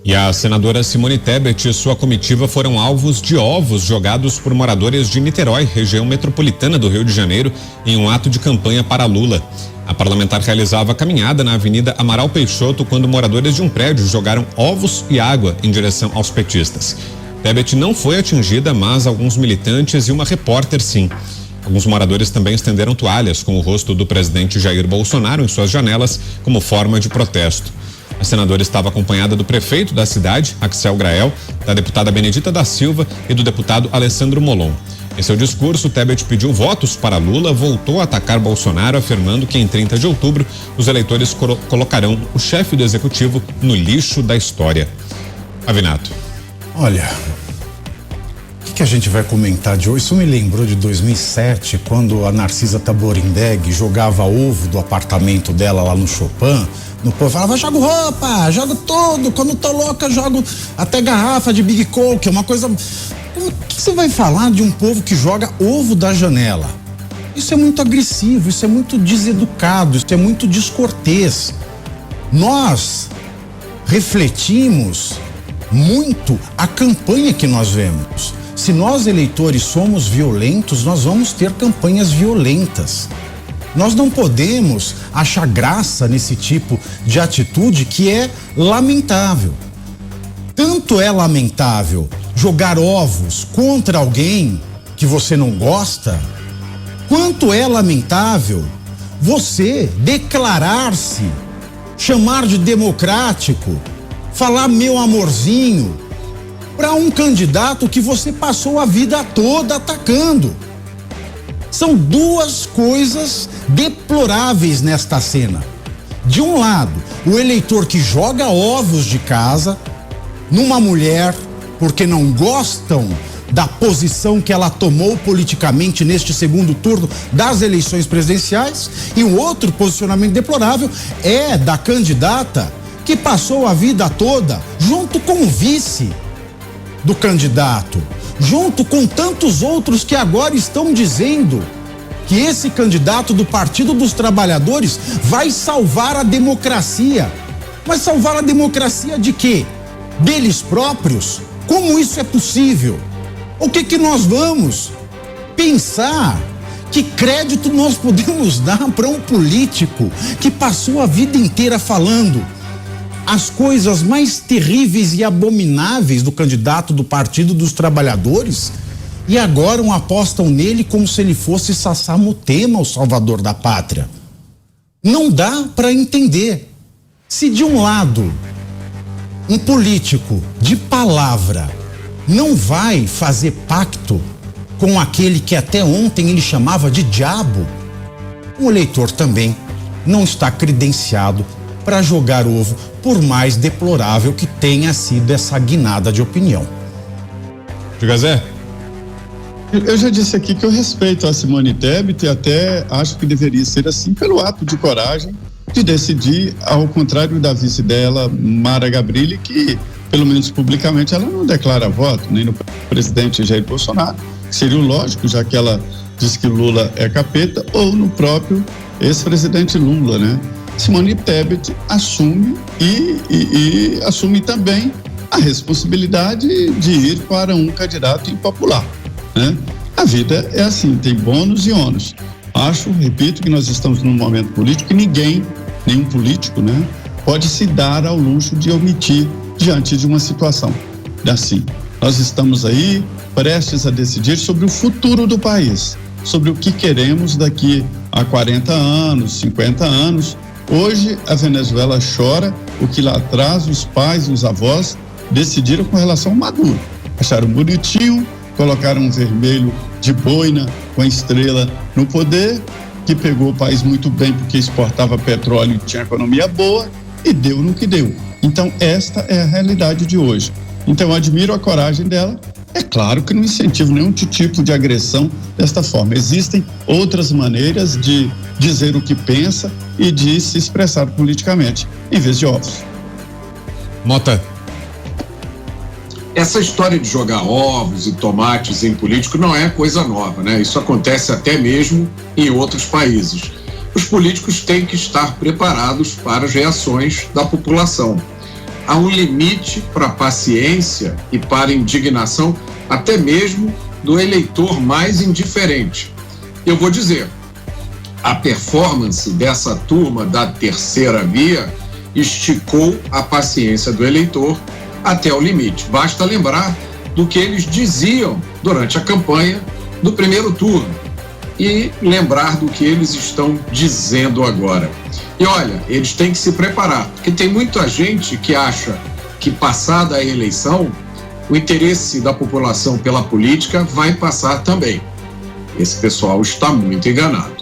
E a senadora Simone Tebet e sua comitiva foram alvos de ovos jogados por moradores de Niterói, região metropolitana do Rio de Janeiro, em um ato de campanha para Lula. A parlamentar realizava a caminhada na Avenida Amaral Peixoto quando moradores de um prédio jogaram ovos e água em direção aos petistas. Tebet não foi atingida, mas alguns militantes e uma repórter sim. Alguns moradores também estenderam toalhas com o rosto do presidente Jair Bolsonaro em suas janelas como forma de protesto. A senadora estava acompanhada do prefeito da cidade, Axel Grael, da deputada Benedita da Silva e do deputado Alessandro Molon. Em seu discurso, Tebet pediu votos para Lula, voltou a atacar Bolsonaro, afirmando que em 30 de outubro os eleitores colocarão o chefe do executivo no lixo da história. Avinato. Olha, o que a gente vai comentar de hoje? Isso me lembrou de 2007, quando a Narcisa Taborindeg jogava ovo do apartamento dela lá no Chopin. No povo falava, jogo roupa, jogo tudo, quando tô louca jogo até garrafa de Big Coke, é uma coisa... O que você vai falar de um povo que joga ovo da janela? Isso é muito agressivo, isso é muito deseducado, isso é muito descortês. Nós refletimos muito a campanha que nós vemos. Se nós eleitores somos violentos, nós vamos ter campanhas violentas. Nós não podemos achar graça nesse tipo de atitude que é lamentável. Tanto é lamentável jogar ovos contra alguém que você não gosta, quanto é lamentável você declarar-se, chamar de democrático, falar meu amorzinho para um candidato que você passou a vida toda atacando. São duas coisas deploráveis nesta cena. De um lado, o eleitor que joga ovos de casa numa mulher porque não gostam da posição que ela tomou politicamente neste segundo turno das eleições presidenciais, e o outro posicionamento deplorável é da candidata que passou a vida toda junto com o vice do candidato, junto com tantos outros que agora estão dizendo que esse candidato do Partido dos Trabalhadores vai salvar a democracia. Mas salvar a democracia de quê? Deles próprios? Como isso é possível? O que nós vamos pensar? Que crédito nós podemos dar para um político que passou a vida inteira falando as coisas mais terríveis e abomináveis do candidato do Partido dos Trabalhadores e agora apostam nele como se ele fosse Sassá Mutema, o salvador da pátria? Não dá para entender. Se de um lado um político de palavra não vai fazer pacto com aquele que até ontem ele chamava de diabo, o eleitor também não está credenciado para jogar ovo, por mais deplorável que tenha sido essa guinada de opinião. Diga, Zé. Eu já disse aqui que eu respeito a Simone Tebet e até acho que deveria ser assim pelo ato de coragem de decidir, ao contrário da vice dela, Mara Gabrilli, que pelo menos publicamente ela não declara voto nem no presidente Jair Bolsonaro, que seria o lógico, já que ela diz que Lula é capeta, ou no próprio ex-presidente Lula, né? Simone Tebet assume e assume também a responsabilidade de ir para um candidato impopular, né? A vida é assim, tem bônus e ônus. Repito, que nós estamos num momento político que nenhum político, né, pode se dar ao luxo de omitir diante de uma situação assim. Nós estamos aí prestes a decidir sobre o futuro do país, sobre o que queremos daqui a 40 anos, 50 anos. Hoje a Venezuela chora o que lá atrás os pais e os avós decidiram com relação ao Maduro. Acharam bonitinho, colocaram um vermelho de boina com a estrela no poder, que pegou o país muito bem porque exportava petróleo e tinha economia boa, e deu no que deu. Então esta é a realidade de hoje. Então eu admiro a coragem dela. É claro que não incentivo nenhum tipo de agressão desta forma. Existem outras maneiras de dizer o que pensa e de se expressar politicamente, em vez de ovos. Mota. Essa história de jogar ovos e tomates em político não é coisa nova, né? Isso acontece até mesmo em outros países. Os políticos têm que estar preparados para as reações da população. há um limite para a paciência e para a indignação, até mesmo do eleitor mais indiferente. Eu vou dizer, a performance dessa turma da terceira via esticou a paciência do eleitor até o limite. Basta lembrar do que eles diziam durante a campanha do primeiro turno e lembrar do que eles estão dizendo agora. E olha, eles têm que se preparar, porque tem muita gente que acha que, passada a eleição, o interesse da população pela política vai passar também. Esse pessoal está muito enganado.